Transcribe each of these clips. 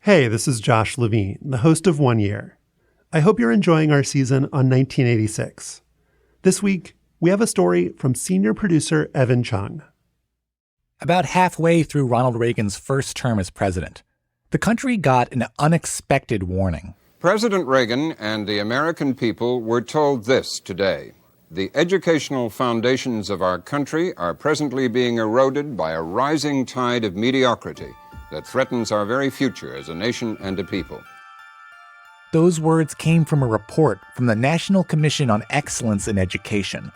Hey, this is Josh Levin, the host of 1 Year. I hope you're enjoying our season on 1986. This week, we have a story from senior producer Evan Chung. About halfway through Ronald Reagan's first term as president, the country got an unexpected warning. President Reagan and the American people were told this today. The educational foundations of our country are presently being eroded by a rising tide of mediocrity that threatens our very future as a nation and a people. Those words came from a report from the National Commission on Excellence in Education.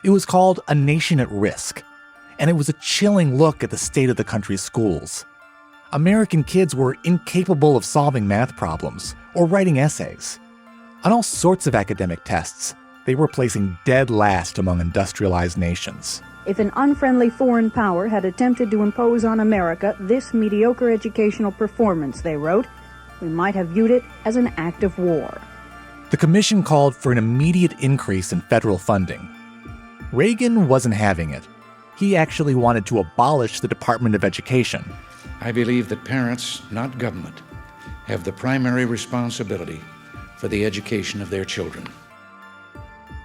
It was called A Nation at Risk, and it was a chilling look at the state of the country's schools. American kids were incapable of solving math problems or writing essays. On all sorts of academic tests, they were placing dead last among industrialized nations. If an unfriendly foreign power had attempted to impose on America this mediocre educational performance, they wrote, we might have viewed it as an act of war. The commission called for an immediate increase in federal funding. Reagan wasn't having it. He actually wanted to abolish the Department of Education. I believe that parents, not government, have the primary responsibility for the education of their children.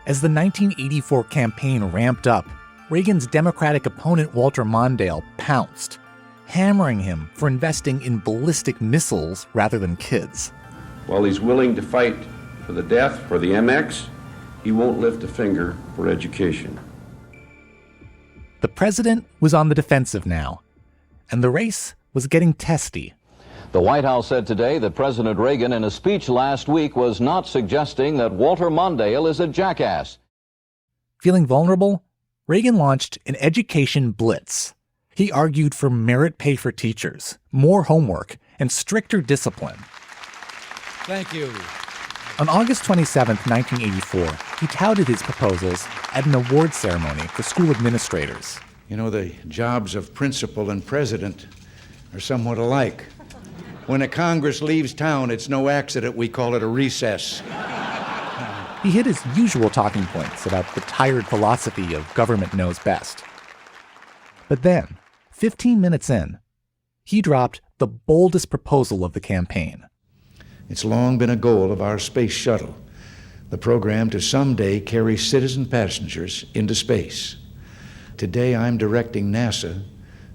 As the 1984 campaign ramped up, Reagan's Democratic opponent Walter Mondale pounced, hammering him for investing in ballistic missiles rather than kids. While he's willing to fight for the death for the MX, he won't lift a finger for education. The president was on the defensive now, and the race was getting testy. The White House said today that President Reagan, in a speech last week, was not suggesting that Walter Mondale is a jackass. Feeling vulnerable, Reagan launched an education blitz. He argued for merit pay for teachers, more homework, and stricter discipline. Thank you. On August 27, 1984, he touted his proposals at an award ceremony for school administrators. You know, the jobs of principal and president are somewhat alike. When a Congress leaves town, it's no accident we call it a recess. He hit his usual talking points about the tired philosophy of government knows best. But then, 15 minutes in, he dropped the boldest proposal of the campaign. It's long been a goal of our Space Shuttle, the program to someday carry citizen passengers into space. Today, I'm directing NASA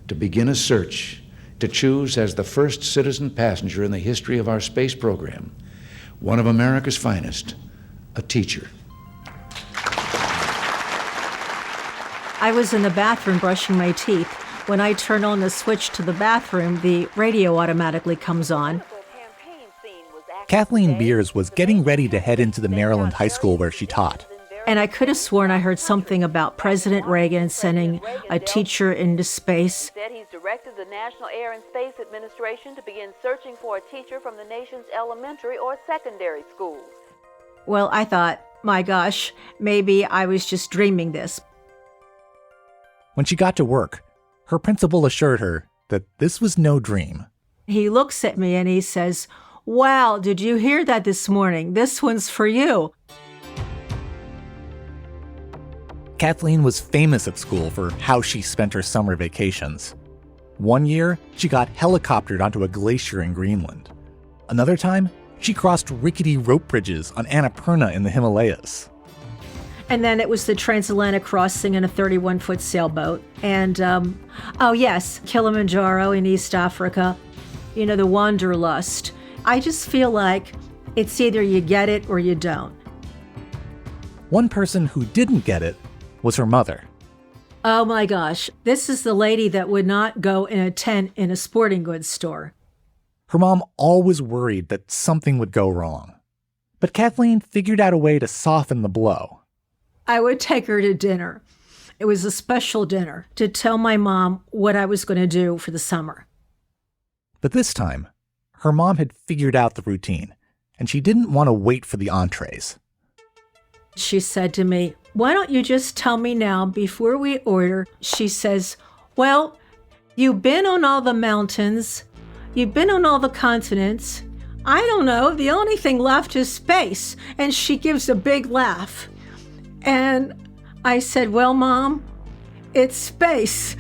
to begin a search to choose as the first citizen passenger in the history of our space program, one of America's finest, a teacher. I was in the bathroom brushing my teeth. When I turn on the switch to the bathroom, the radio automatically comes on. Kathleen Beers was getting ready to head into the Maryland high school where she taught. And I could have sworn I heard something about President Reagan sending a teacher into space. He's directed the National Air and Space Administration to begin searching for a teacher from the nation's elementary or secondary schools. Well, I thought, my gosh, maybe I was just dreaming this. When she got to work, her principal assured her that this was no dream. He looks at me and he says, wow, did you hear that this morning? This one's for you. Kathleen was famous at school for how she spent her summer vacations. One year, she got helicoptered onto a glacier in Greenland. Another time, she crossed rickety rope bridges on Annapurna in the Himalayas. And then it was the transatlantic crossing in a 31-foot sailboat. And, oh yes, Kilimanjaro in East Africa. You know, the wanderlust. I just feel like it's either you get it or you don't. One person who didn't get it was her mother. Oh my gosh, this is the lady that would not go in a tent in a sporting goods store. Her mom always worried that something would go wrong. But Kathleen figured out a way to soften the blow. I would take her to dinner. It was a special dinner to tell my mom what I was going to do for the summer. But this time, her mom had figured out the routine, and she didn't want to wait for the entrees. She said to me, why don't you just tell me now before we order? She says, well, you've been on all the mountains. You've been on all the continents. I don't know. The only thing left is space. And she gives a big laugh. And I said, well, Mom, it's space.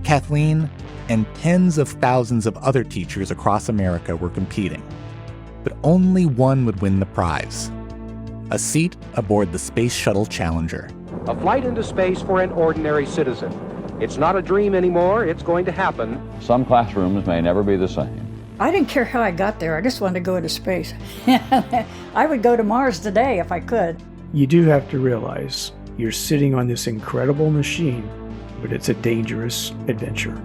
Kathleen and tens of thousands of other teachers across America were competing. But only one would win the prize: a seat aboard the Space Shuttle Challenger. A flight into space for an ordinary citizen. It's not a dream anymore, it's going to happen. Some classrooms may never be the same. I didn't care how I got there, I just wanted to go into space. I would go to Mars today if I could. You do have to realize you're sitting on this incredible machine, but it's a dangerous adventure.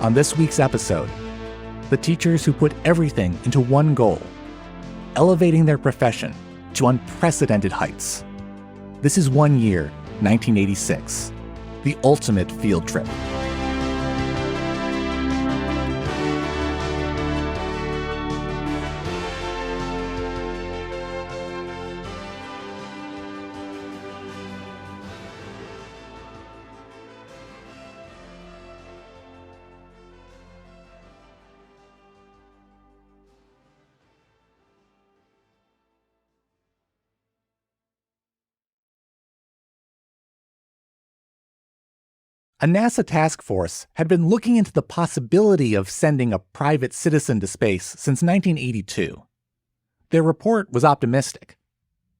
On this week's episode, the teachers who put everything into one goal: elevating their profession to unprecedented heights. This is 1 year, 1986, the ultimate field trip. A NASA task force had been looking into the possibility of sending a private citizen to space since 1982. Their report was optimistic,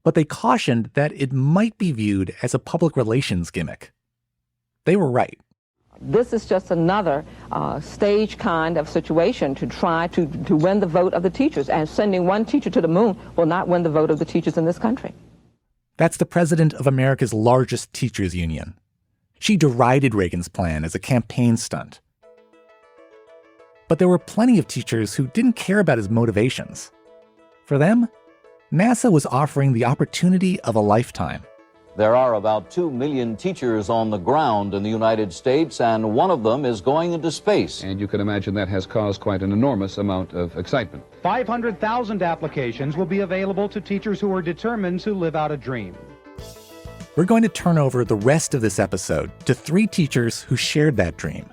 but they cautioned that it might be viewed as a public relations gimmick. They were right. This is just another stage kind of situation to try to win the vote of the teachers, and sending one teacher to the moon will not win the vote of the teachers in this country. That's the president of America's largest teachers union. She derided Reagan's plan as a campaign stunt. But there were plenty of teachers who didn't care about his motivations. For them, NASA was offering the opportunity of a lifetime. There are about 2 million teachers on the ground in the United States, and one of them is going into space. And you can imagine that has caused quite an enormous amount of excitement. 500,000 applications will be available to teachers who are determined to live out a dream. We're going to turn over the rest of this episode to 3 teachers who shared that dream.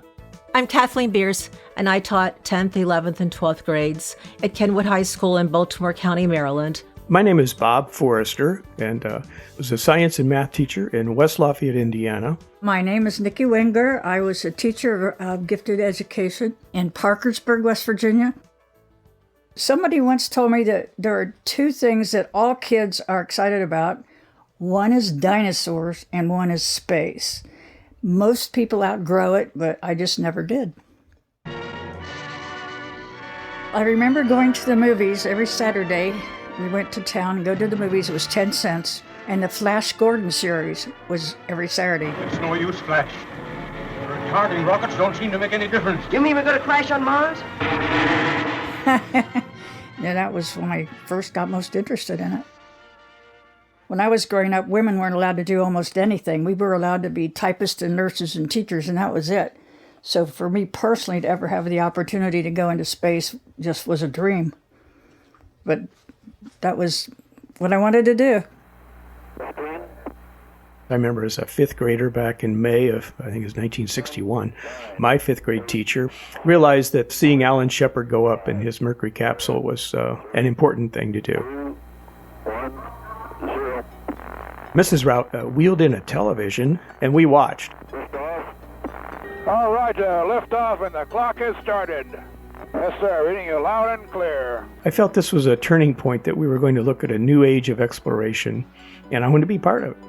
I'm Kathleen Beers, and I taught 10th, 11th, and 12th grades at Kenwood High School in Baltimore County, Maryland. My name is Bob Forrester, and I was a science and math teacher in West Lafayette, Indiana. My name is Nikki Wenger. I was a teacher of gifted education in Parkersburg, West Virginia. Somebody once told me that there are 2 things that all kids are excited about. One is dinosaurs and one is space. Most people outgrow it, but I just never did. I remember going to the movies every Saturday. We went to town and go to the movies. It was 10 cents. And the Flash Gordon series was every Saturday. It's no use, Flash. Retarding rockets don't seem to make any difference. You mean we're going to crash on Mars? Yeah, that was when I first got most interested in it. When I was growing up, women weren't allowed to do almost anything. We were allowed to be typists and nurses and teachers, and that was it. So for me personally, to ever have the opportunity to go into space just was a dream. But that was what I wanted to do. I remember as a 5th grader back in May of, I think it was 1961, my 5th grade teacher realized that seeing Alan Shepard go up in his Mercury capsule was an important thing to do. Mrs. Rout wheeled in a television, and we watched. All right, lift off, and the clock has started. Yes, sir, reading you loud and clear. I felt this was a turning point, that we were going to look at a new age of exploration, and I wanted to be part of it.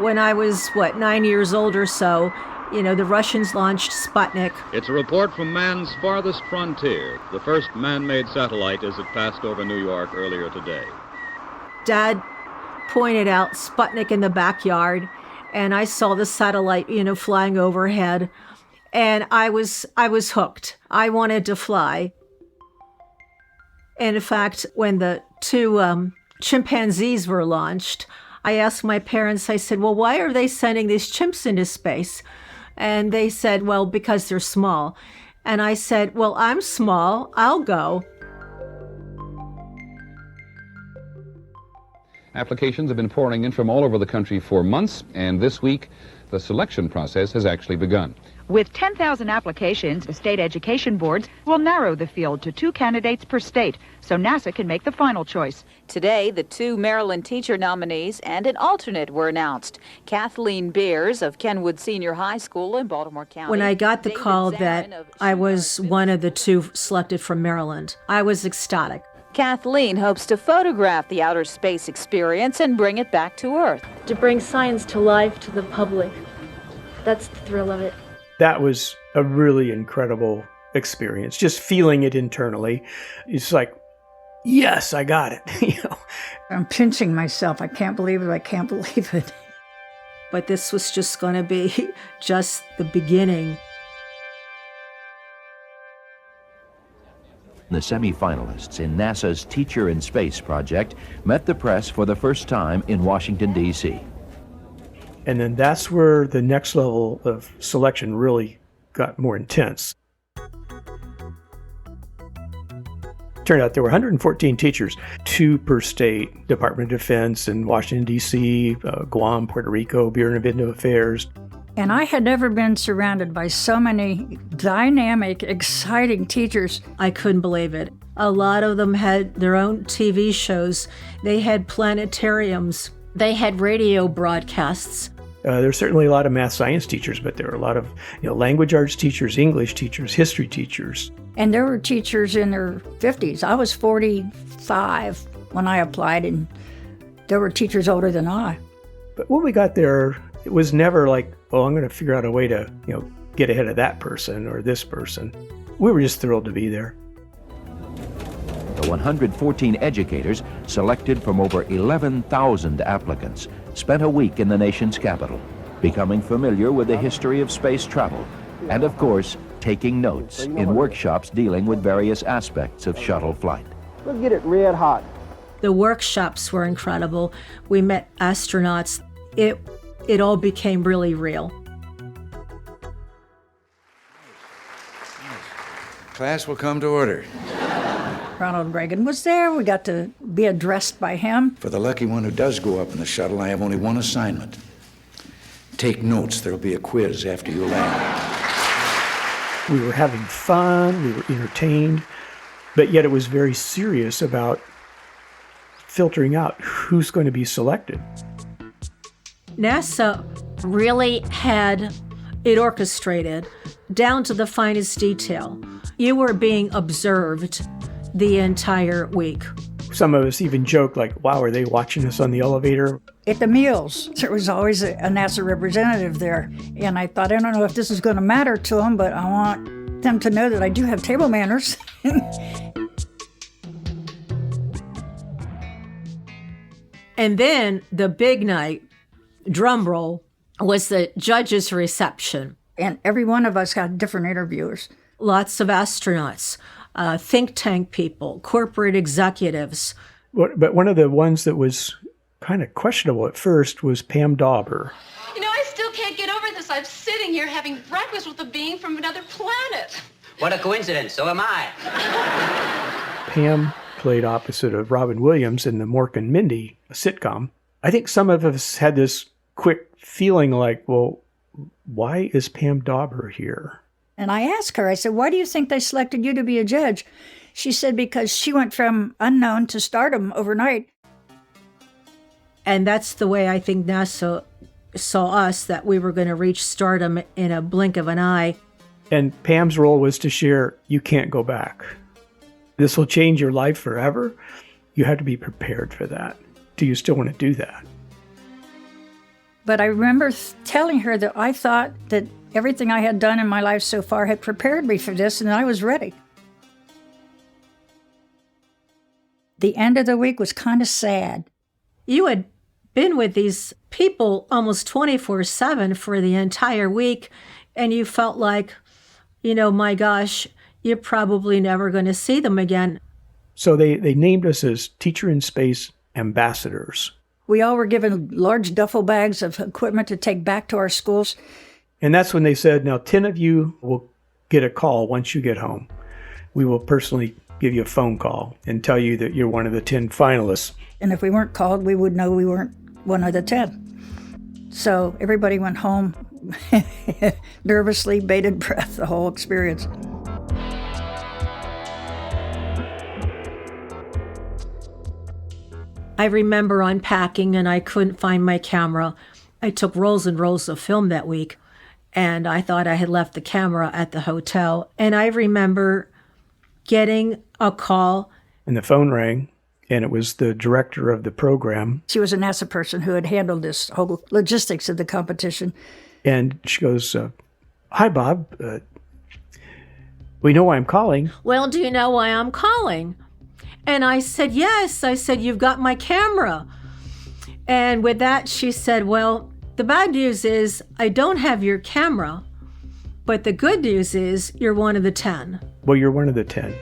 When I was, 9 years old or so, the Russians launched Sputnik. It's a report from man's farthest frontier, the first man-made satellite as it passed over New York earlier today. Dad pointed out Sputnik in the backyard, and I saw the satellite, flying overhead, and I was hooked. I wanted to fly. And in fact, when the 2 chimpanzees were launched, I asked my parents, I said, well, why are they sending these chimps into space? And they said, well, because they're small. And I said, well, I'm small, I'll go. Applications have been pouring in from all over the country for months, and this week, The selection process has actually begun. With 10,000 applications, the state education boards will narrow the field to 2 candidates per state, so NASA can make the final choice. Today, the 2 Maryland teacher nominees and an alternate were announced. Kathleen Beers of Kenwood Senior High School in Baltimore County. When I got the call that I was one of the 2 selected from Maryland, I was ecstatic. Kathleen hopes to photograph the outer space experience and bring it back to Earth. To bring science to life to the public. That's the thrill of it. That was a really incredible experience. Just feeling it internally. It's like, yes, I got it. I'm pinching myself. I can't believe it. I can't believe it. But this was just going to be just the beginning. The semi-finalists in NASA's Teacher in Space project met the press for the first time in Washington, D.C. And then that's where the next level of selection really got more intense. Turned out there were 114 teachers, 2 per state, Department of Defense in Washington, D.C., Guam, Puerto Rico, Bureau of Indian Affairs. And I had never been surrounded by so many dynamic, exciting teachers. I couldn't believe it. A lot of them had their own TV shows. They had planetariums. They had radio broadcasts. There's certainly a lot of math science teachers, but there are a lot of language arts teachers, English teachers, history teachers. And there were teachers in their 50s. I was 45 when I applied, and there were teachers older than I. But when we got there, it was never like, oh, I'm going to figure out a way to, get ahead of that person or this person. We were just thrilled to be there. The 114 educators, selected from over 11,000 applicants, spent a week in the nation's capital, becoming familiar with the history of space travel, and of course, taking notes in workshops dealing with various aspects of shuttle flight. Let's get it red hot. The workshops were incredible. We met astronauts. It all became really real. Class will come to order. Ronald Reagan was there. We got to be addressed by him. For the lucky one who does go up in the shuttle, I have only one assignment. Take notes. There'll be a quiz after you land. We were having fun. We were entertained. But yet it was very serious about filtering out who's going to be selected. NASA really had it orchestrated down to the finest detail. You were being observed the entire week. Some of us even joked like, wow, are they watching us on the elevator? At the meals, there was always a NASA representative there. And I thought, I don't know if this is going to matter to them, but I want them to know that I do have table manners. And then the big night, drum roll, was the judges' reception. And every one of us got different interviewers. Lots of astronauts, think tank people, corporate executives. But one of the ones that was kind of questionable at first was Pam Dauber. I still can't get over this. I'm sitting here having breakfast with a being from another planet. What a coincidence. So am I. Pam played opposite of Robin Williams in the Mork and Mindy sitcom. I think some of us had this quick feeling like, well, why is Pam Dauber here? And I asked her, I said, why do you think they selected you to be a judge? She said, because she went from unknown to stardom overnight. And that's the way I think NASA saw us, that we were going to reach stardom in a blink of an eye. And Pam's role was to share, you can't go back. This will change your life forever. You have to be prepared for that. Do you still want to do that? But I remember telling her that I thought that everything I had done in my life so far had prepared me for this, and I was ready. The end of the week was kind of sad. You had been with these people almost 24/7 for the entire week, and you felt like, my gosh, you're probably never going to see them again. So they named us as Teacher in Space ambassadors. We all were given large duffel bags of equipment to take back to our schools. And that's when they said, now 10 of you will get a call once you get home. We will personally give you a phone call and tell you that you're one of the 10 finalists. And if we weren't called, we would know we weren't one of the 10. So everybody went home nervously, bated breath, the whole experience. I remember unpacking and I couldn't find my camera. I took rolls and rolls of film that week, and I thought I had left the camera at the hotel. And I remember getting a call. And the phone rang, and it was the director of the program. She was a NASA person who had handled this whole logistics of the competition. And she goes, hi, Bob. We know why I'm calling. Well, do you know why I'm calling? And I said, yes. I said, you've got my camera. And with that, she said, well, the bad news is I don't have your camera, but the good news is you're one of the 10. Well, you're one of the 10.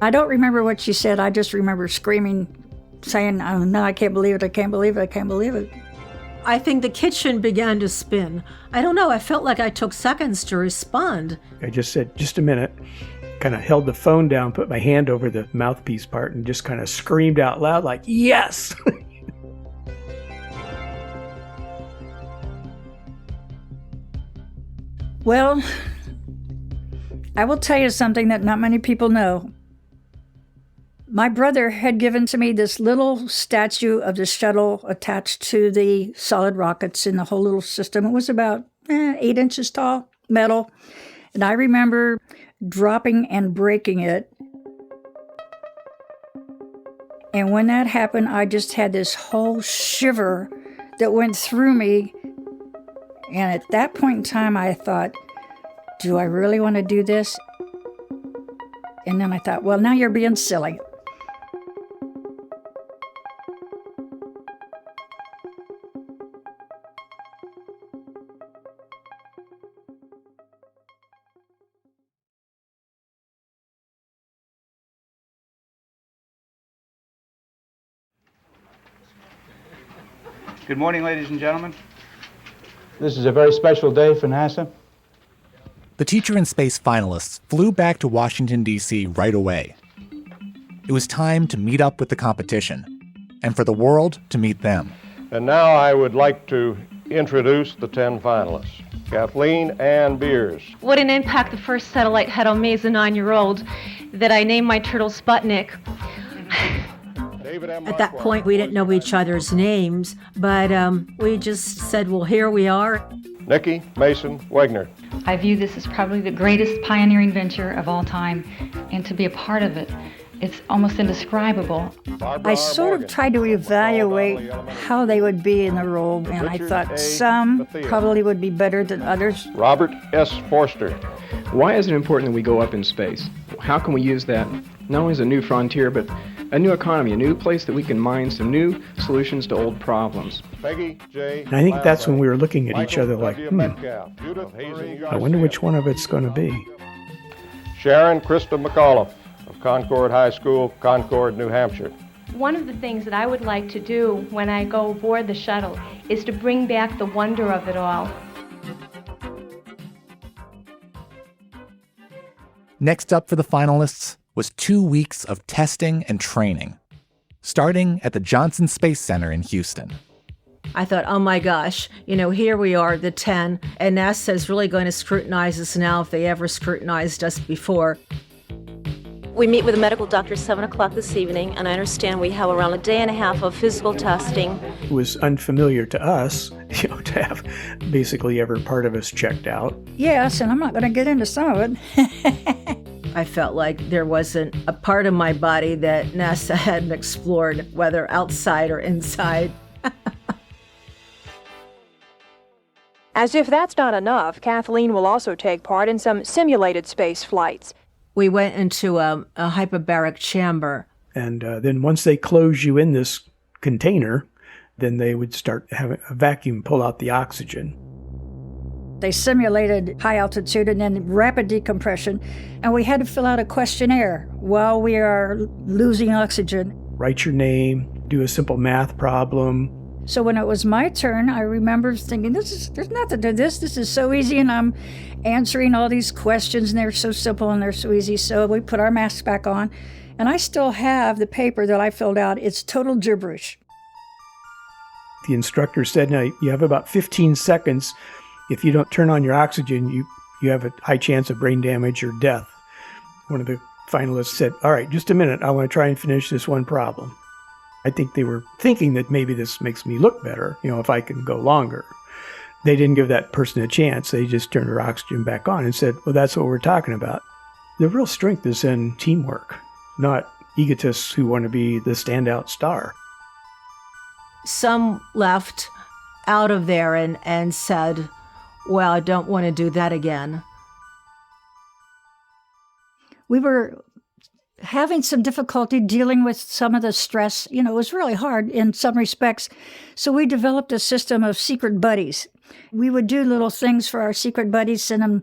I don't remember what she said. I just remember screaming, saying, oh, no, I can't believe it. I can't believe it. I can't believe it. I think the kitchen began to spin. I don't know. I felt like I took seconds to respond. I just said, just a minute. Kind of held the phone down, put my hand over the mouthpiece part, and just kind of screamed out loud like, yes! Well, I will tell you something that not many people know. My brother had given to me this little statue of the shuttle attached to the solid rockets in the whole little system. It was about 8 inches tall, metal. And I remember dropping and breaking it. And when that happened, I just had this whole shiver that went through me. And at that point in time, I thought, do I really want to do this? And then I thought, well, now you're being silly. Good morning, ladies and gentlemen. This is a very special day for NASA. The Teacher in Space finalists flew back to Washington, D.C. right away. It was time to meet up with the competition, and for the world to meet them. And now I would like to introduce the 10 finalists. Kathleen Ann Beers. What an impact the first satellite had on me as a 9-year-old that I named my turtle Sputnik. At that point, we didn't know each other's names, but we just said, well, here we are. Nikki Mason Wegner. I view this as probably the greatest pioneering venture of all time, and to be a part of it, it's almost indescribable. I sort of tried to evaluate how they would be in the role, and I thought some probably would be better than others. Robert S. Forster. Why is it important that we go up in space? How can we use that not only as a new frontier, but a new economy, a new place that we can mine some new solutions to old problems? Peggy J. And I think that's when we were looking at each other like, I wonder which one of it's going to be. Sharon Krista McAuliffe of Concord High School, Concord, New Hampshire. One of the things that I would like to do when I go aboard the shuttle is to bring back the wonder of it all. Next up for the finalists was 2 weeks of testing and training, starting at the Johnson Space Center in Houston. I thought, oh my gosh, here we are, the 10, and NASA is really going to scrutinize us now if they ever scrutinized us before. We meet with a medical doctor at 7 o'clock this evening, and I understand we have around a day and a half of physical testing. It was unfamiliar to us, to have basically every part of us checked out. Yes, and I'm not going to get into some of it. I felt like there wasn't a part of my body that NASA hadn't explored, whether outside or inside. As if that's not enough, Kathleen will also take part in some simulated space flights. We went into a hyperbaric chamber. And then once they close you in this container, then they would start having a vacuum pull out the oxygen. They simulated high altitude and then rapid decompression, and we had to fill out a questionnaire while we are losing oxygen. Write your name, do a simple math problem. So when it was my turn, I remember thinking, there's nothing to this. This is so easy, and I'm answering all these questions, and they're so simple and they're so easy. So we put our masks back on, and I still have the paper that I filled out. It's total gibberish. the instructor said, now you have about 15 seconds. If you don't turn on your oxygen, you have a high chance of brain damage or death. One of the finalists said, all right, just a minute. I want to try and finish this one problem. I think they were thinking that maybe this makes me look better, if I can go longer. They didn't give that person a chance. They just turned their oxygen back on and said, well, that's what we're talking about. The real strength is in teamwork, not egotists who want to be the standout star. Some left out of there and said, well, I don't want to do that again. We were having some difficulty dealing with some of the stress. It was really hard in some respects. So we developed a system of secret buddies. We would do little things for our secret buddies, send them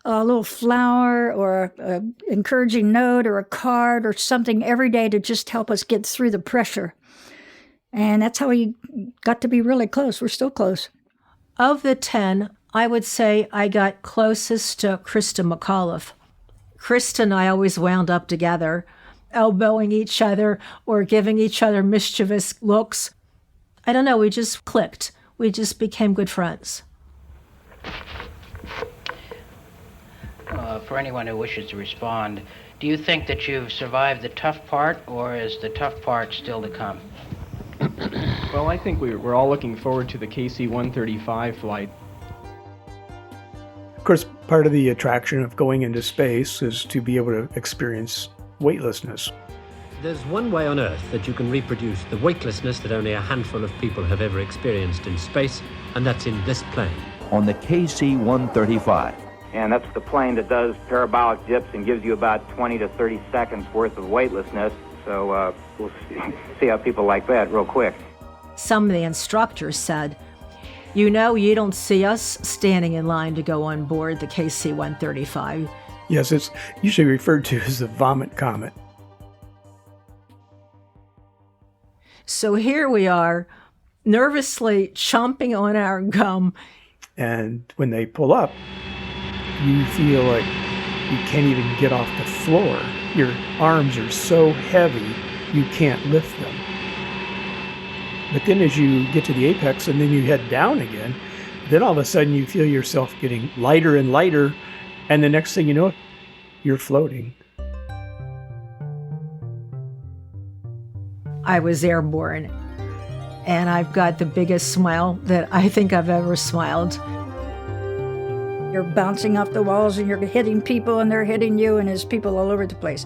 a little flower or an encouraging note or a card or something every day to just help us get through the pressure. And that's how we got to be really close. We're still close. Of the 10, I would say I got closest to Krista McAuliffe. Krista and I always wound up together, elbowing each other or giving each other mischievous looks. I don't know, we just clicked. We just became good friends. For anyone who wishes to respond, do you think that you've survived the tough part, or is the tough part still to come? Well, I think we're all looking forward to the KC-135 flight. Of course, part of the attraction of going into space is to be able to experience weightlessness. There's one way on Earth that you can reproduce the weightlessness that only a handful of people have ever experienced in space, and that's in this plane. On the KC-135. And that's the plane that does parabolic dips and gives you about 20 to 30 seconds worth of weightlessness. So we'll see how people like that real quick. Some of the instructors said, you don't see us standing in line to go on board the KC-135. Yes, it's usually referred to as the vomit comet. So here we are, nervously chomping on our gum. And when they pull up, you feel like you can't even get off the floor. Your arms are so heavy, you can't lift them. But then as you get to the apex and then you head down again, then all of a sudden you feel yourself getting lighter and lighter, and the next thing you know, you're floating. I was airborne, and I've got the biggest smile that I think I've ever smiled. You're bouncing off the walls and you're hitting people and they're hitting you, and there's people all over the place.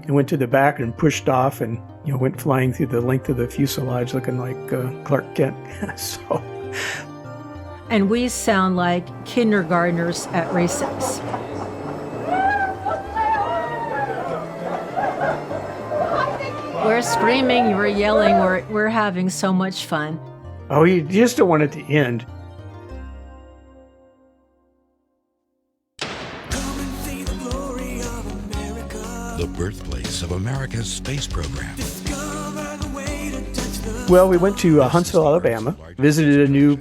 I went to the back and pushed off and went flying through the length of the fuselage looking like Clark Kent. So. And we sound like kindergartners at recess. We're screaming, we're yelling, we're having so much fun. Oh, you just don't want it to end. The birthplace of America's space program. Well, we went to Huntsville, Alabama, visited a new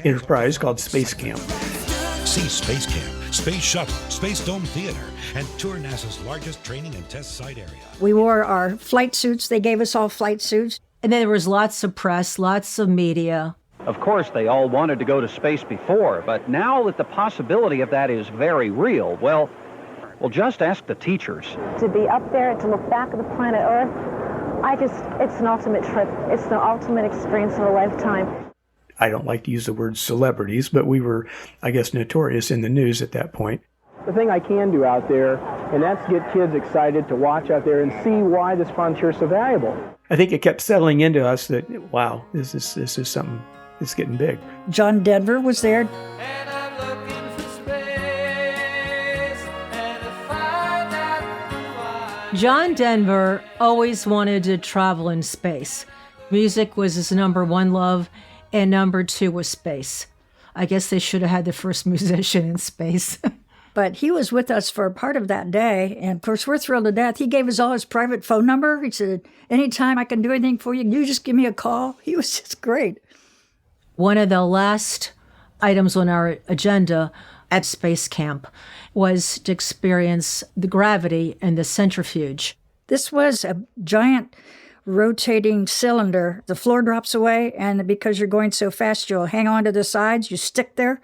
enterprise called Space Camp. See Space Camp, Space Shuttle, Space Dome Theater, and tour NASA's largest training and test site area. We wore our flight suits. They gave us all flight suits. And then there was lots of press, lots of media. Of course, they all wanted to go to space before, but now that the possibility of that is very real, well, just ask the teachers. To be up there, to look back at the planet Earth, it's an ultimate trip. It's the ultimate experience of a lifetime. I don't like to use the word celebrities, but we were, I guess, notorious in the news at that point. The thing I can do out there, and that's get kids excited to watch out there and see why this frontier is so valuable. I think it kept settling into us that, wow, this is something that's getting big. John Denver was there. John Denver always wanted to travel in space. Music was his number one love, and number two was space. I guess they should have had the first musician in space. But he was with us for a part of that day, and of course we're thrilled to death. He gave us all his private phone number. He said, anytime I can do anything for you, you just give me a call. He was just great. One of the last items on our agenda at Space Camp was to experience the gravity and the centrifuge. This was a giant rotating cylinder. The floor drops away, and because you're going so fast, you'll hang on to the sides. You stick there.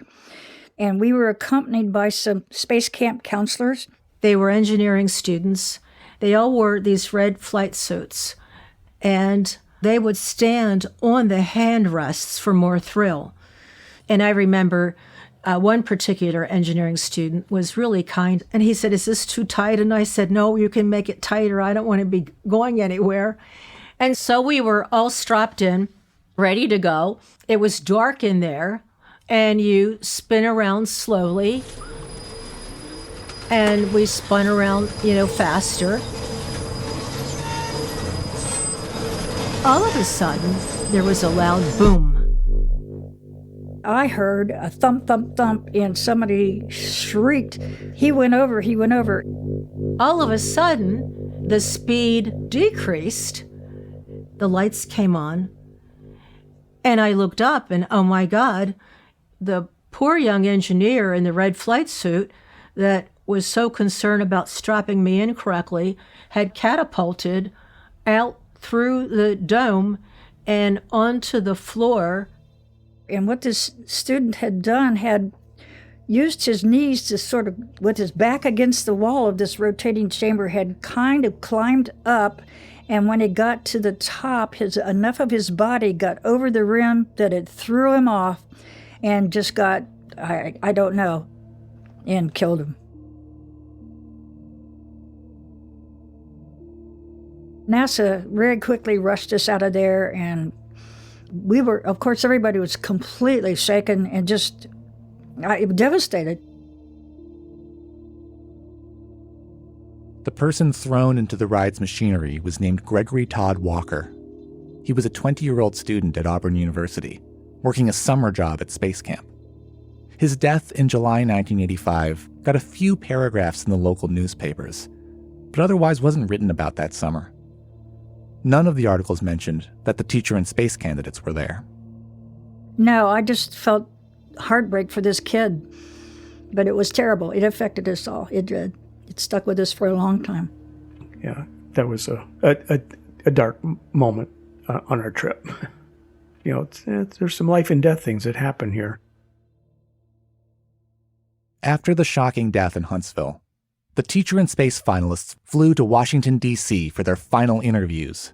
And we were accompanied by some space camp counselors. They were engineering students. They all wore these red flight suits, and they would stand on the handrests for more thrill. And I remember one particular engineering student was really kind, and he said, "Is this too tight?" And I said, "No, you can make it tighter. I don't want to be going anywhere." And so we were all strapped in, ready to go. It was dark in there, and you spin around slowly. And we spun around, faster. All of a sudden, there was a loud boom. I heard a thump, thump, thump, and somebody shrieked. He went over. All of a sudden, the speed decreased. The lights came on. And I looked up, and oh my God, the poor young engineer in the red flight suit that was so concerned about strapping me in correctly had catapulted out through the dome and onto the floor. And what this student had done had used his knees to sort of, with his back against the wall of this rotating chamber, had kind of climbed up. And when he got to the top, enough of his body got over the rim that it threw him off and just got, I don't know, and killed him. NASA very quickly rushed us out of there, and we were, of course, everybody was completely shaken and just devastated. The person thrown into the ride's machinery was named Gregory Todd Walker. He was a 20-year-old student at Auburn University, working a summer job at space camp. His death in July 1985 got a few paragraphs in the local newspapers, but otherwise wasn't written about that summer. None of the articles mentioned that the teacher and space candidates were there. No, I just felt heartbreak for this kid, but it was terrible. It affected us all. It did. It stuck with us for a long time. Yeah, that was a dark moment on our trip. There's some life and death things that happen here. After the shocking death in Huntsville, the teacher and space finalists flew to Washington, D.C. for their final interviews.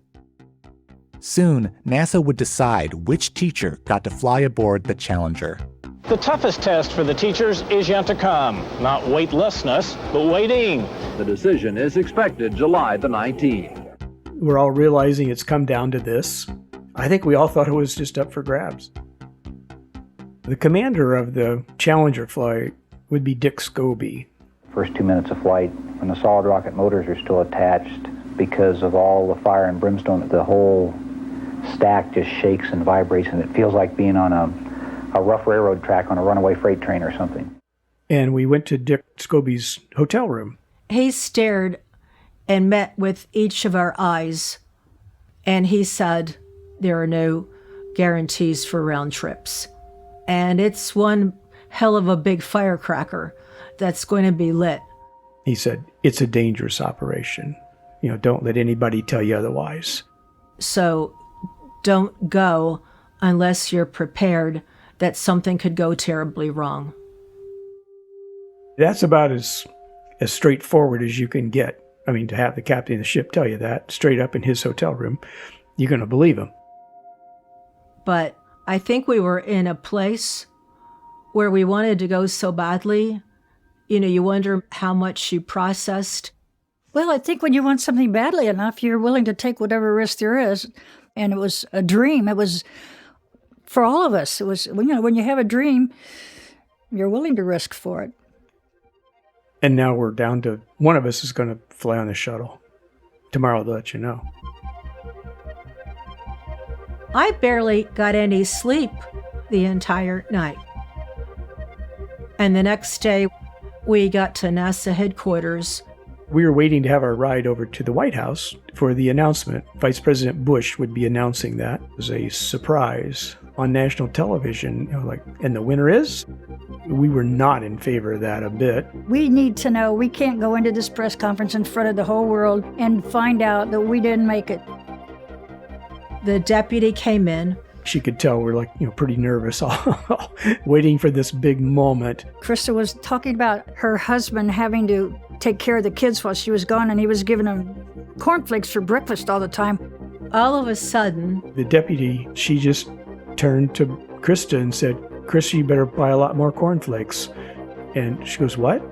Soon, NASA would decide which teacher got to fly aboard the Challenger. The toughest test for the teachers is yet to come. Not weightlessness, but waiting. The decision is expected July the 19th. We're all realizing it's come down to this. I think we all thought it was just up for grabs. The commander of the Challenger flight would be Dick Scobie. First 2 minutes of flight, when the solid rocket motors are still attached, because of all the fire and brimstone, the whole stack just shakes and vibrates, and it feels like being on a rough railroad track on a runaway freight train or something. And we went to Dick Scobie's hotel room. He stared and met with each of our eyes, and he said, "There are no guarantees for round trips." And it's one hell of a big firecracker that's going to be lit. He said, "It's a dangerous operation. Don't let anybody tell you otherwise. So don't go unless you're prepared that something could go terribly wrong." That's about as straightforward as you can get. I mean, to have the captain of the ship tell you that straight up in his hotel room, you're going to believe him. But I think we were in a place where we wanted to go so badly. You wonder how much you processed. Well, I think when you want something badly enough, you're willing to take whatever risk there is. And it was a dream. It was, for all of us, it was, when you have a dream, you're willing to risk for it. And now we're down to one of us is going to fly on the shuttle. Tomorrow they'll let you know. I barely got any sleep the entire night. And the next day, we got to NASA headquarters. We were waiting to have our ride over to the White House for the announcement. Vice President Bush would be announcing that as a surprise on national television. And the winner is? We were not in favor of that a bit. We need to know. We can't go into this press conference in front of the whole world and find out that we didn't make it. The deputy came in. She could tell we're pretty nervous, all waiting for this big moment. Krista was talking about her husband having to take care of the kids while she was gone, and he was giving them cornflakes for breakfast all the time. All of a sudden, the deputy, she just turned to Krista and said, "Krista, you better buy a lot more cornflakes." And she goes, "What?"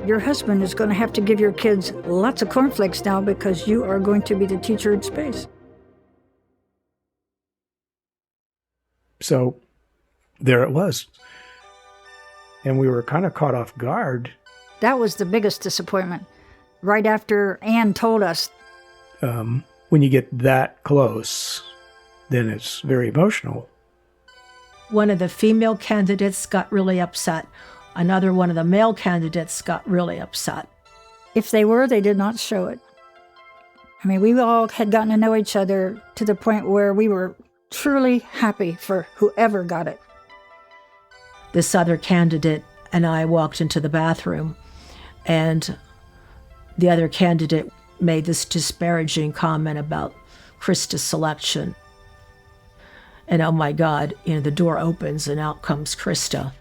"Your husband is going to have to give your kids lots of cornflakes now because you are going to be the teacher in space." So there it was. And we were kind of caught off guard. That was the biggest disappointment. Right after Ann told us. When you get that close, then it's very emotional. One of the female candidates got really upset. Another one of the male candidates got really upset. If they were, they did not show it. I mean, we all had gotten to know each other to the point where we were truly happy for whoever got it. This other candidate and I walked into the bathroom, and the other candidate made this disparaging comment about Krista's selection. And oh my God, the door opens and out comes Krista.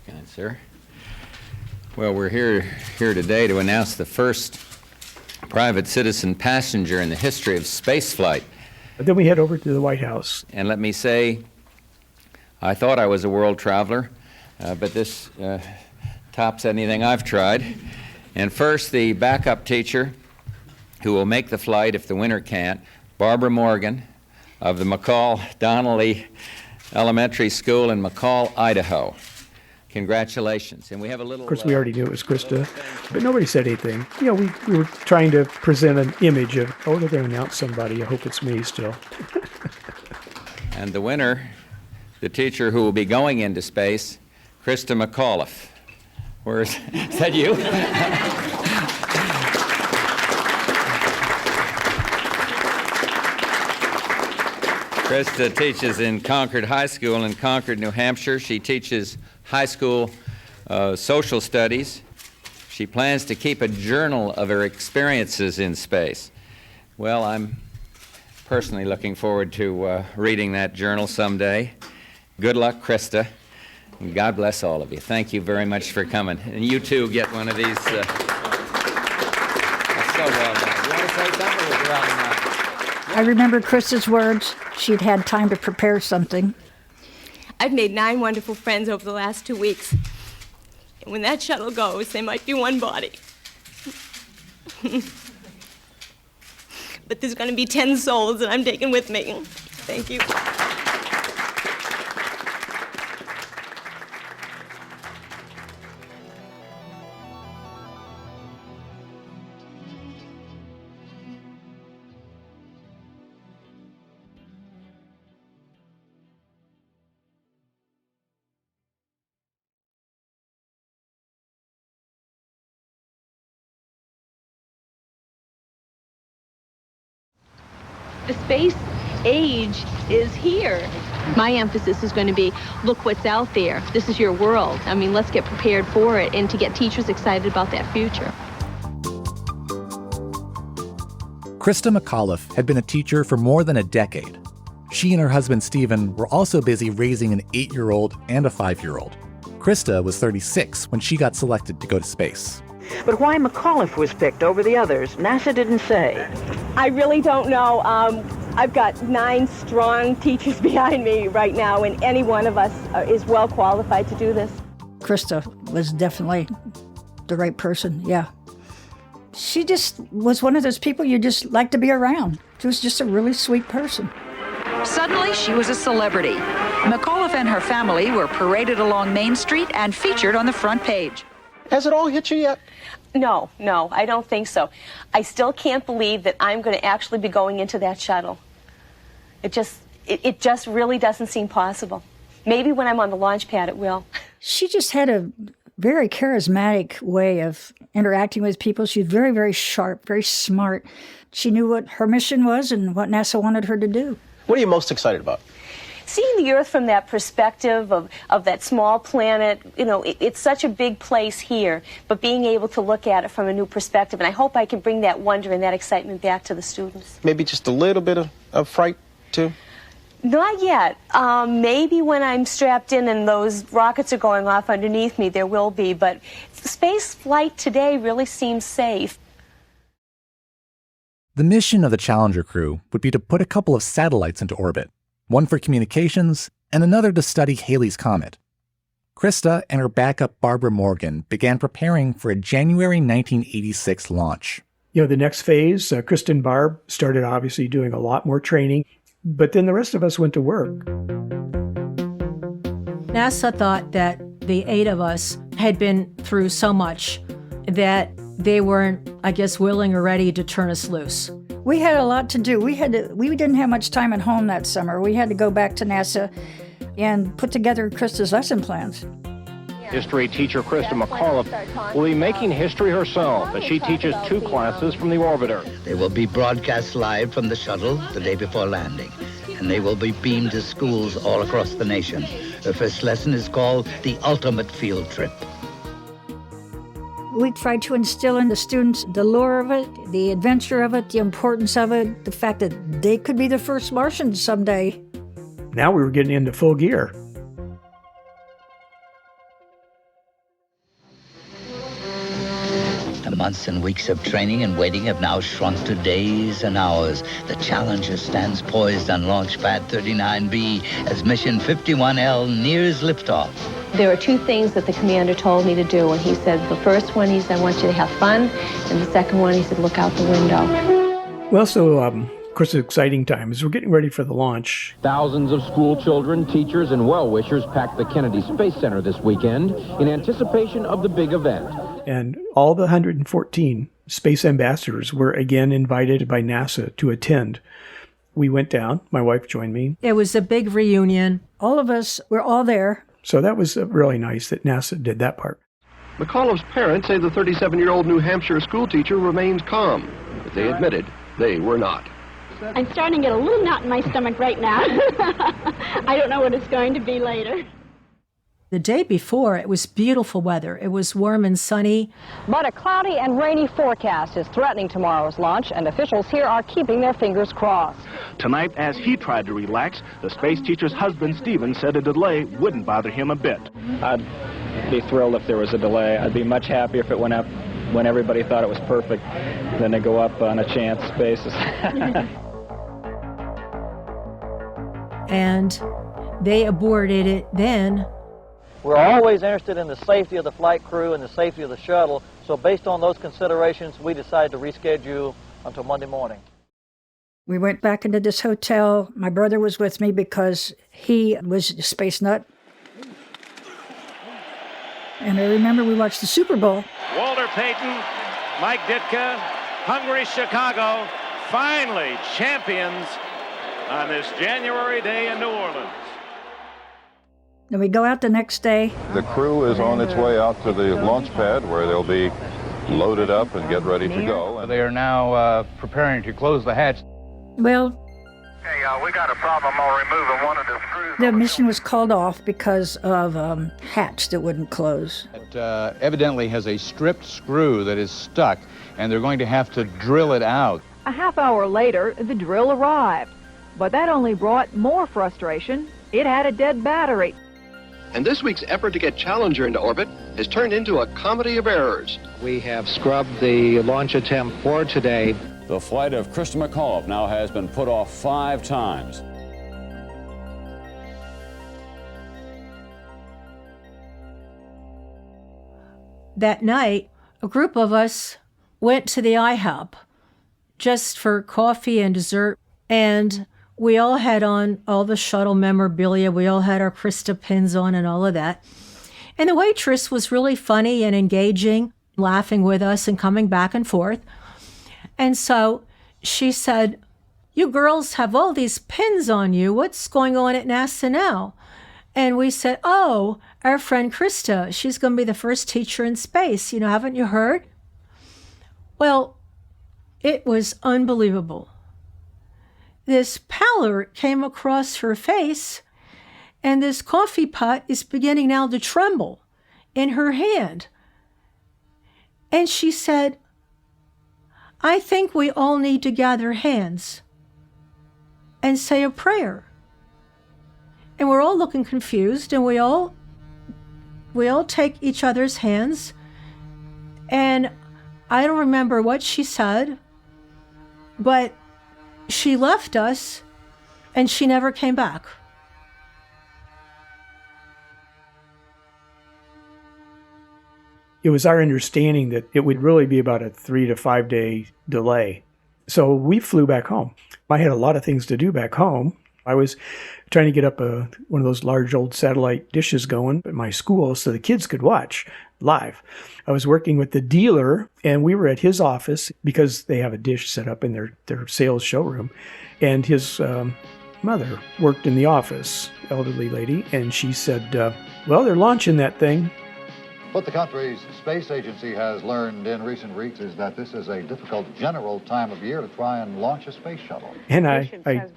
Kind sir. Well, we're here today to announce the first private citizen passenger in the history of spaceflight. But then we head over to the White House. And let me say, I thought I was a world traveler, but this tops anything I've tried. And first, the backup teacher who will make the flight if the winner can't, Barbara Morgan of the McCall Donnelly Elementary School in McCall, Idaho. Congratulations. And we have a little... Of course, we already knew it was Krista, but nobody said anything. We were trying to present an image of, they're going to announce somebody. I hope it's me still. And the winner, the teacher who will be going into space, Krista McAuliffe. Is that you? Krista teaches in Concord High School in Concord, New Hampshire. She teaches high school social studies. She plans to keep a journal of her experiences in space. Well, I'm personally looking forward to reading that journal someday. Good luck, Krista, and God bless all of you. Thank you very much for coming. And you too get one of these. That's so well done. You want to say something? Or I remember Krista's words. She'd had time to prepare something. I've made 9 wonderful friends over the last 2 weeks. And when that shuttle goes, they might be one body. But there's going to be 10 souls that I'm taking with me. Thank you. The space age is here. My emphasis is going to be, look what's out there. This is your world. I mean, let's get prepared for it and to get teachers excited about that future. Krista McAuliffe had been a teacher for more than a decade. She and her husband Stephen were also busy raising an 8-year-old and a 5-year-old. Krista was 36 when she got selected to go to space. But why McAuliffe was picked over the others, NASA didn't say. I really don't know. I've got 9 strong teachers behind me right now, and any one of us is well qualified to do this. Krista was definitely the right person, yeah. She just was one of those people you just like to be around. She was just a really sweet person. Suddenly, she was a celebrity. McAuliffe and her family were paraded along Main Street and featured on the front page. Has it all hit you yet? No, I don't think so. I still can't believe that I'm going to actually be going into that shuttle. It just really doesn't seem possible. Maybe when I'm on the launch pad it will. She just had a very charismatic way of interacting with people. She was very, very sharp, very smart. She knew what her mission was and what NASA wanted her to do. What are you most excited about? seeing the Earth from that perspective of that small planet, it's such a big place here, but being able to look at it from a new perspective, and I hope I can bring that wonder and that excitement back to the students. Maybe just a little bit of fright, too? Not yet. Maybe when I'm strapped in and those rockets are going off underneath me, there will be, but space flight today really seems safe. The mission of the Challenger crew would be to put a couple of satellites into orbit, one for communications and another to study Halley's Comet. Krista and her backup Barbara Morgan began preparing for a January 1986 launch. The next phase, Krista and Barb started obviously doing a lot more training, but then the rest of us went to work. NASA thought that the 8 of us had been through so much that they weren't, I guess, willing or ready to turn us loose. We had a lot to do. We didn't have much time at home that summer. We had to go back to NASA and put together Krista's lesson plans. History teacher Krista McAuliffe will be making history herself as she teaches 2 classes from the orbiter. They will be broadcast live from the shuttle the day before landing, and they will be beamed to schools all across the nation. The first lesson is called The Ultimate Field Trip. We tried to instill in the students the lure of it, the adventure of it, the importance of it, the fact that they could be the first Martians someday. Now we were getting into full gear. The months and weeks of training and waiting have now shrunk to days and hours. The Challenger stands poised on launch pad 39B as mission 51L nears liftoff. There are 2 things that the commander told me to do, and he said the first one, he said, I want you to have fun, and the second one, he said, look out the window. Well, so, of course, the exciting time is we're getting ready for the launch. Thousands of school children, teachers, and well-wishers packed the Kennedy Space Center this weekend in anticipation of the big event. And all the 114 space ambassadors were again invited by NASA to attend. We went down. My wife joined me. It was a big reunion. All of us were all there. So that was really nice that NASA did that part. McAuliffe's parents say the 37-year-old New Hampshire schoolteacher remains calm, but they admitted they were not. I'm starting to get a little knot in my stomach right now. I don't know what it's going to be later. The day before, it was beautiful weather. It was warm and sunny. But a cloudy and rainy forecast is threatening tomorrow's launch, and officials here are keeping their fingers crossed. Tonight, as he tried to relax, the space teacher's husband, Stephen, said a delay wouldn't bother him a bit. I'd be thrilled if there was a delay. I'd be much happier if it went up when everybody thought it was perfect than to go up on a chance basis. And they aborted it then. We're always interested in the safety of the flight crew and the safety of the shuttle, so based on those considerations, we decided to reschedule until Monday morning. We went back into this hotel. My brother was with me because he was a space nut. And I remember we watched the Super Bowl. Walter Payton, Mike Ditka, Hungry Chicago, finally champions on this January day in New Orleans. Then we go out the next day. The crew is on its way out to the launch pad where they'll be loaded up and get ready to go. They are now preparing to close the hatch. Well, hey, we got a problem on removing one of the screws. The mission was called off because of hatch that wouldn't close. It evidently has a stripped screw that is stuck, and they're going to have to drill it out. A half hour later, the drill arrived. But that only brought more frustration. It had a dead battery. And this week's effort to get Challenger into orbit has turned into a comedy of errors. We have scrubbed the launch attempt for today. The flight of Krista McAuliffe now has been put off 5 times. That night, a group of us went to the IHOP just for coffee and dessert, and we all had on all the shuttle memorabilia. We all had our Krista pins on and all of that. And the waitress was really funny and engaging, laughing with us and coming back and forth. And so she said, "You girls have all these pins on you. What's going on at NASA now?" And we said, "Oh, our friend Krista, she's going to be the first teacher in space. Haven't you heard?" Well, it was unbelievable. This pallor came across her face, And this coffee pot is beginning now to tremble in her hand. And she said, I think we all need to gather hands and say a prayer. And we're all looking confused, and we all take each other's hands. And I don't remember what she said, but she left us and she never came back. It was our understanding that it would really be about a 3 to 5 day delay. So we flew back home. I had a lot of things to do back home. I was trying to get up one of those large old satellite dishes going at my school so the kids could watch live. I was working with the dealer, and we were at his office because they have a dish set up in their sales showroom. And his mother worked in the office, elderly lady, and she said, well, they're launching that thing. What the country's space agency has learned in recent weeks is that this is a difficult general time of year to try and launch a space shuttle. And I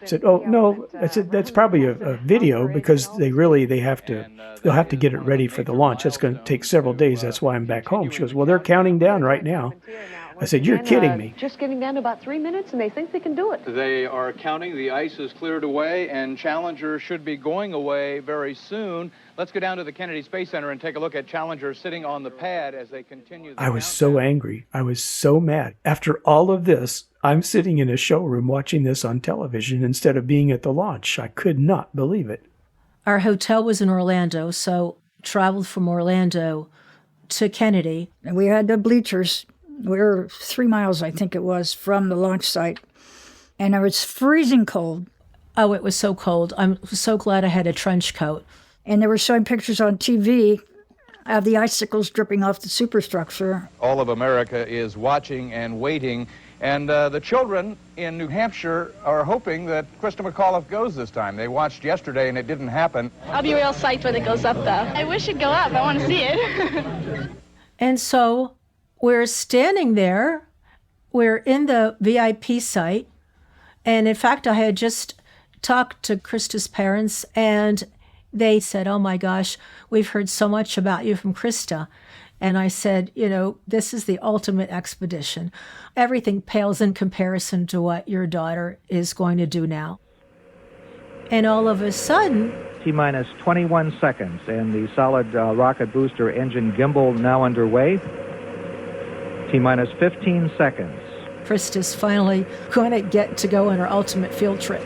said, oh, no, I said, that's probably a video because they'll have to get it ready for the launch. That's going to take several days. That's why I'm back home. She goes, well, they're counting down right now. I said, you're kidding me. Just getting down to about 3 minutes, and they think they can do it. They are counting. The ice is cleared away, and Challenger should be going away very soon. Let's go down to the Kennedy Space Center and take a look at Challenger sitting on the pad as they continue. I was so angry. I was so mad. After all of this, I'm sitting in a showroom watching this on television instead of being at the launch. I could not believe it. Our hotel was in Orlando, so traveled from Orlando to Kennedy. And we had the bleachers. We were 3 miles, I think it was, from the launch site. And it was freezing cold. Oh, it was so cold. I'm so glad I had a trench coat. And they were showing pictures on TV of the icicles dripping off the superstructure. All of America is watching and waiting. And the children in New Hampshire are hoping that Krista McAuliffe goes this time. They watched yesterday and it didn't happen. I'll be real psyched when it goes up, though. I wish it'd go up. I want to see it. And so we're standing there. We're in the VIP site. And in fact, I had just talked to Krista's parents, and they said, oh my gosh, we've heard so much about you from Krista. And I said, this is the ultimate expedition. Everything pales in comparison to what your daughter is going to do now. And all of a sudden, T-minus 21 seconds, and the solid rocket booster engine gimbal now underway. T-minus 15 seconds. Krista's finally going to get to go on her ultimate field trip.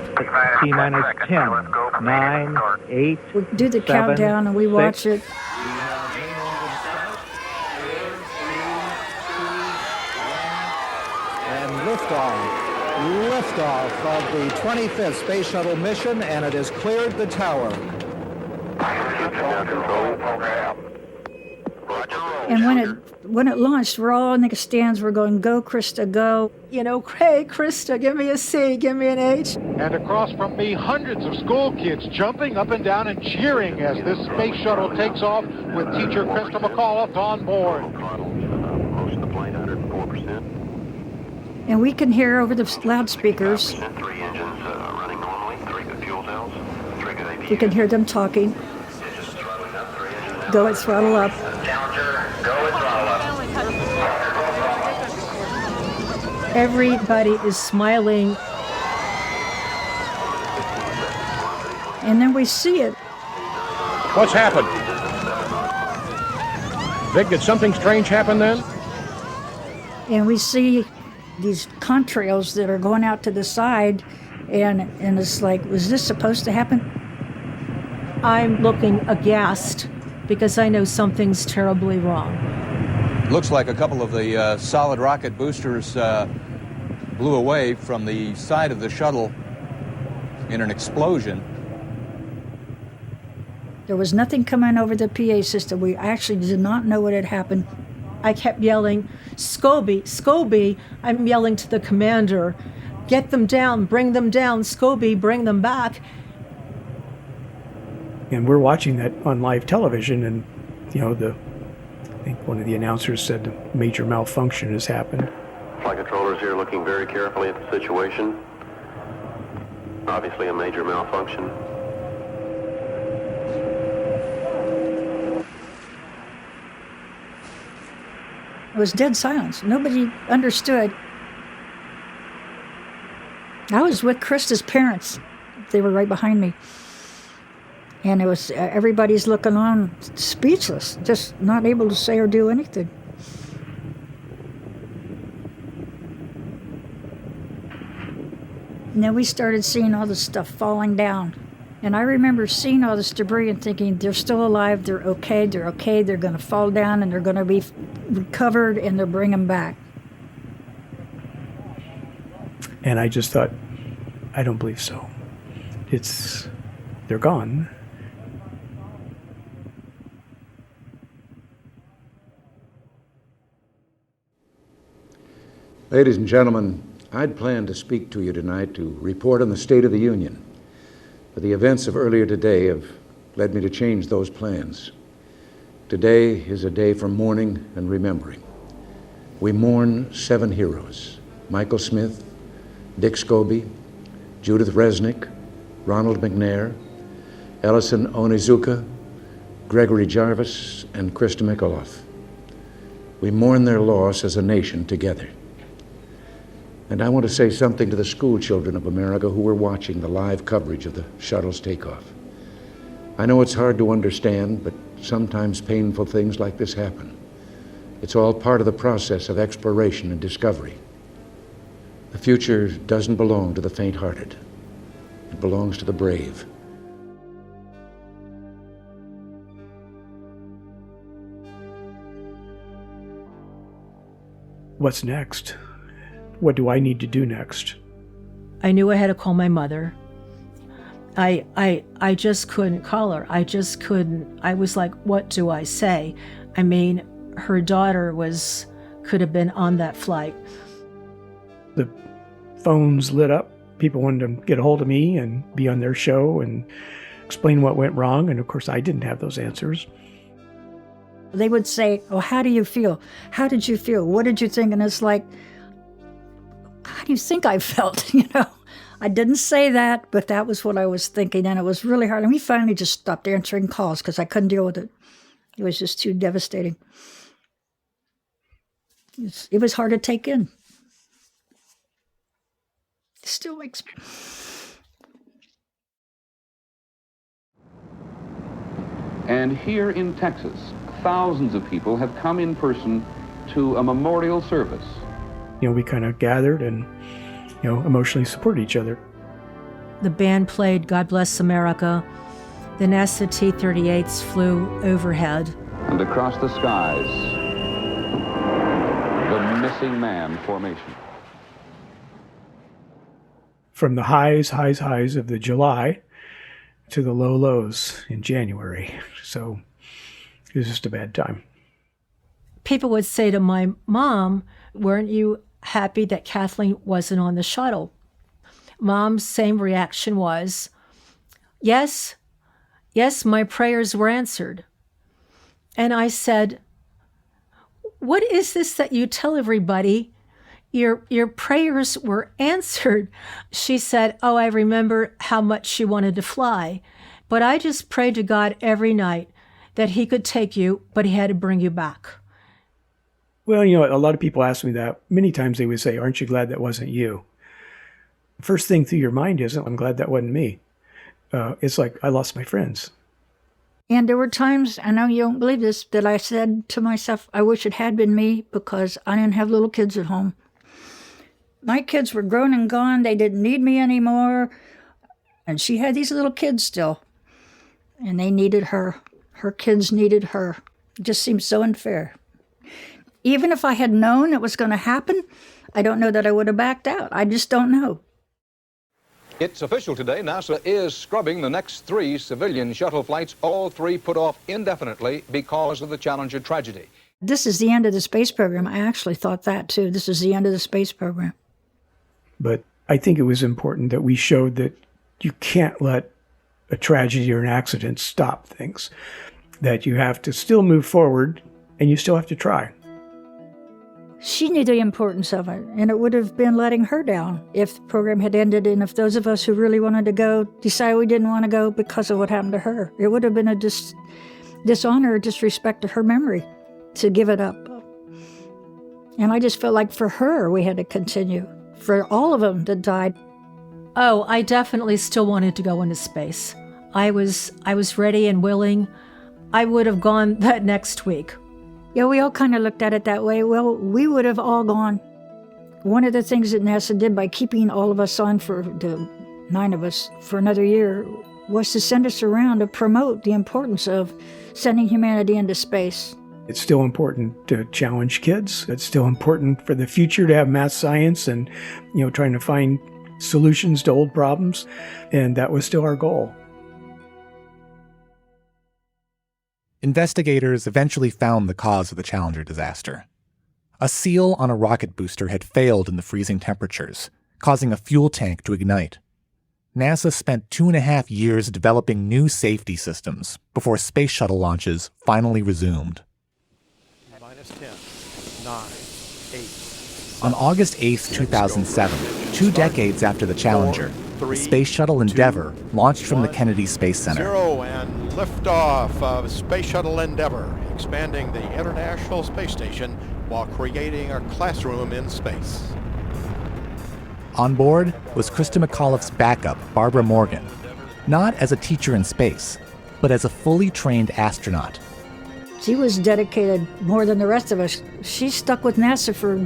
T-minus 10, 9, 8, we do the 7, countdown and we 6. watch it. And liftoff of the 25th Space Shuttle mission, and it has cleared the tower. And when it launched, we're all in the stands. We're going, go, Krista, go. Hey, Krista, give me a C, give me an H. And across from me, hundreds of school kids jumping up and down and cheering as this space shuttle takes off with teacher Krista McAuliffe on board. Most of the plane, 104%. And we can hear over the loudspeakers. 3 engines running normally, 3 good fuel cells, 3 good APUs. You can hear them talking. Go at throttle up. Challenger, go at throttle up. Everybody is smiling. And then we see it. What's happened? Vic, did something strange happen then? And we see these contrails that are going out to the side, and it's like, was this supposed to happen? I'm looking aghast because I know something's terribly wrong. Looks like a couple of the solid rocket boosters blew away from the side of the shuttle in an explosion. There was nothing coming over the PA system. We actually did not know what had happened. I kept yelling, Scobie, Scobie. I'm yelling to the commander, get them down, bring them down, Scobie, bring them back. And we're watching that on live television, and I think one of the announcers said a major malfunction has happened. Flight controllers here looking very carefully at the situation. Obviously a major malfunction. It was dead silence. Nobody understood. I was with Krista's parents. They were right behind me. And it was, everybody's looking on, speechless, just not able to say or do anything. And then we started seeing all this stuff falling down. And I remember seeing all this debris and thinking, they're still alive, they're okay, they're going to fall down and they're going to be recovered and they'll bring them back. And I just thought, I don't believe so. They're gone. Ladies and gentlemen, I'd planned to speak to you tonight to report on the State of the Union. But the events of earlier today have led me to change those plans. Today is a day for mourning and remembering. We mourn 7 heroes: Michael Smith, Dick Scobie, Judith Resnick, Ronald McNair, Ellison Onizuka, Gregory Jarvis, and Krista McAuliffe. We mourn their loss as a nation together. And I want to say something to the school children of America who were watching the live coverage of the shuttle's takeoff. I know it's hard to understand, but sometimes painful things like this happen. It's all part of the process of exploration and discovery. The future doesn't belong to the faint-hearted. It belongs to the brave. What's next? What do I need to do next? I knew I had to call my mother. I just couldn't call her. I just couldn't. I was like, what do I say? I mean, her daughter could have been on that flight. The phones lit up. People wanted to get a hold of me and be on their show and explain what went wrong. And of course, I didn't have those answers. They would say, oh, how do you feel? How did you feel? What did you think? And it's like, how do you think I felt? I didn't say that, but that was what I was thinking. And it was really hard. And we finally just stopped answering calls because I couldn't deal with it. It was just too devastating. It was hard to take in. It still makes me. And here in Texas, thousands of people have come in person to a memorial service. We kind of gathered and, emotionally supported each other. The band played God Bless America. The NASA T-38s flew overhead. And across the skies, the missing man formation. From the highs of the July to the lows in January. So it was just a bad time. People would say to my mom, weren't you happy that Kathleen wasn't on the shuttle? Mom's same reaction was, yes, my prayers were answered. And I said, what is this that you tell everybody? Your prayers were answered. She said, oh, I remember how much she wanted to fly. But I just prayed to God every night that he could take you, but he had to bring you back. Well, a lot of people ask me that. Many times they would say, aren't you glad that wasn't you? First thing through your mind isn't, I'm glad that wasn't me. It's like, I lost my friends. And there were times, I know you don't believe this, that I said to myself, I wish it had been me because I didn't have little kids at home. My kids were grown and gone. They didn't need me anymore. And she had these little kids still. And they needed her. Her kids needed her. It just seems so unfair. Even if I had known it was going to happen, I don't know that I would have backed out. I just don't know. It's official today. NASA is scrubbing the next 3 civilian shuttle flights, all 3 put off indefinitely because of the Challenger tragedy. This is the end of the space program. I actually thought that, too. This is the end of the space program. But I think it was important that we showed that you can't let a tragedy or an accident stop things, that you have to still move forward and you still have to try. She knew the importance of it, and it would have been letting her down if the program had ended and if those of us who really wanted to go decided we didn't want to go because of what happened to her. It would have been a dishonor or disrespect to her memory to give it up. And I just felt like for her, we had to continue. For all of them that died. Oh, I definitely still wanted to go into space. I was ready and willing. I would have gone that next week. Yeah, we all kind of looked at it that way. Well, we would have all gone. One of the things that NASA did by keeping all of us on for the 9 of us for another year was to send us around to promote the importance of sending humanity into space. It's still important to challenge kids. It's still important for the future to have math, science, and, trying to find solutions to old problems. And that was still our goal. Investigators eventually found the cause of the Challenger disaster. A seal on a rocket booster had failed in the freezing temperatures, causing a fuel tank to ignite. NASA spent 2.5 years developing new safety systems before space shuttle launches finally resumed. -10, 9, 8. On August 8, 2007, 2 decades after the Challenger, the Space Shuttle Endeavour launched from the Kennedy Space Center. 0 and liftoff of Space Shuttle Endeavour, expanding the International Space Station while creating a classroom in space. On board was Krista McAuliffe's backup, Barbara Morgan, not as a teacher in space, but as a fully trained astronaut. She was dedicated more than the rest of us. She stuck with NASA for,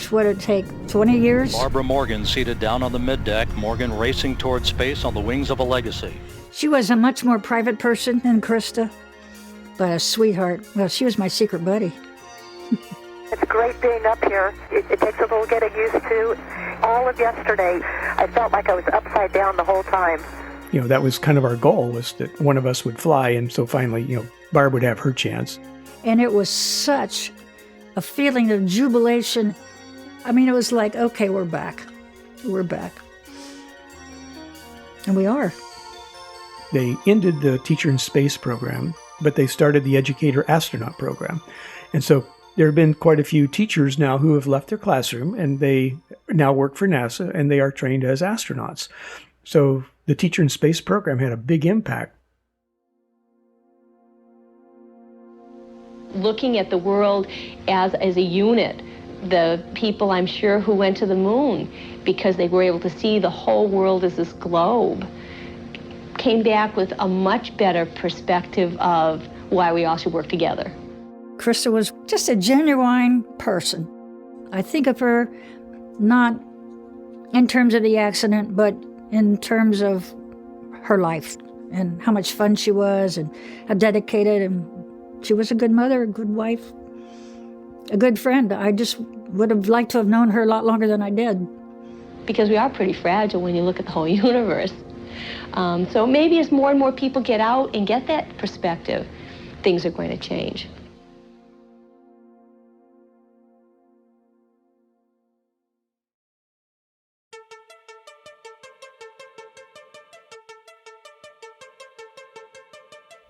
what did it take, 20 years? Barbara Morgan seated down on the middeck, Morgan racing toward space on the wings of a legacy. She was a much more private person than Krista, but a sweetheart. Well, she was my secret buddy. It's great being up here. It takes a little getting used to. All of yesterday, I felt like I was upside down the whole time. That was kind of our goal, was that one of us would fly, and so finally, Barb would have her chance. And it was such a feeling of jubilation. I mean, it was like, okay, we're back. We're back. And we are. They ended the Teacher in Space program, but they started the Educator Astronaut program. And so there have been quite a few teachers now who have left their classroom, and they now work for NASA, and they are trained as astronauts. So the Teacher in Space program had a big impact. Looking at the world as a unit, the people, I'm sure, who went to the moon because they were able to see the whole world as this globe, came back with a much better perspective of why we all should work together. Krista was just a genuine person. I think of her not in terms of the accident, but in terms of her life and how much fun she was and how dedicated, and she was a good mother, a good wife, a good friend. I just would have liked to have known her a lot longer than I did. Because we are pretty fragile when you look at the whole universe. So maybe as more and more people get out and get that perspective, things are going to change.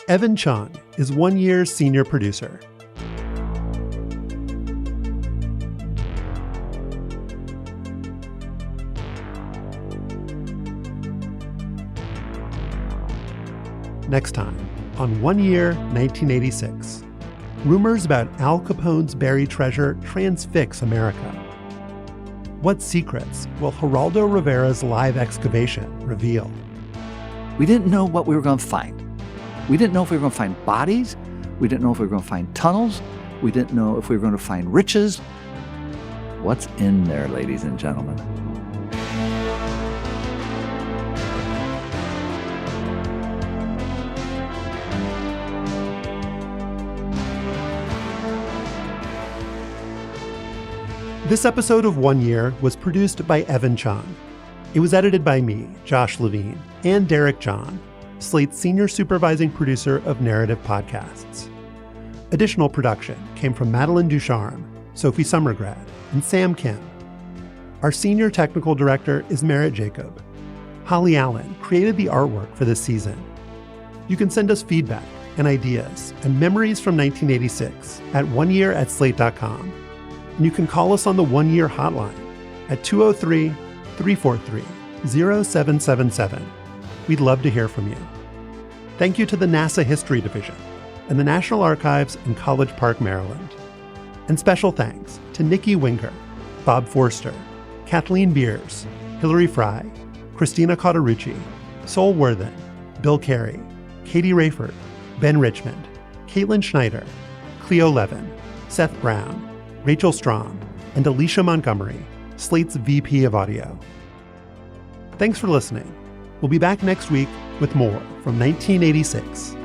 Evan Chung is 1 year senior producer. Next time on 1 Year 1986. Rumors about Al Capone's buried treasure transfix America. What secrets will Geraldo Rivera's live excavation reveal? We didn't know what we were going to find. We didn't know if we were going to find bodies. We didn't know if we were going to find tunnels. We didn't know if we were going to find riches. What's in there, ladies and gentlemen? This episode of 1 Year was produced by Evan Chung. It was edited by me, Josh Levin, and Derek John, Slate's senior supervising producer of narrative podcasts. Additional production came from Madeline Ducharme, Sophie Summergrad, and Sam Kim. Our senior technical director is Merritt Jacob. Holly Allen created the artwork for this season. You can send us feedback and ideas and memories from 1986 at oneyear@slate.com. And you can call us on the 1 Year hotline at 203-343-0777. We'd love to hear from you. Thank you to the NASA History Division and the National Archives in College Park, Maryland. And special thanks to Nikki Winker, Bob Forster, Kathleen Beers, Hilary Fry, Christina Cauterucci, Sol Worthen, Bill Carey, Katie Rayford, Ben Richmond, Caitlin Schneider, Cleo Levin, Seth Brown, Rachel Strong, and Alicia Montgomery, Slate's VP of Audio. Thanks for listening. We'll be back next week with more from 1986.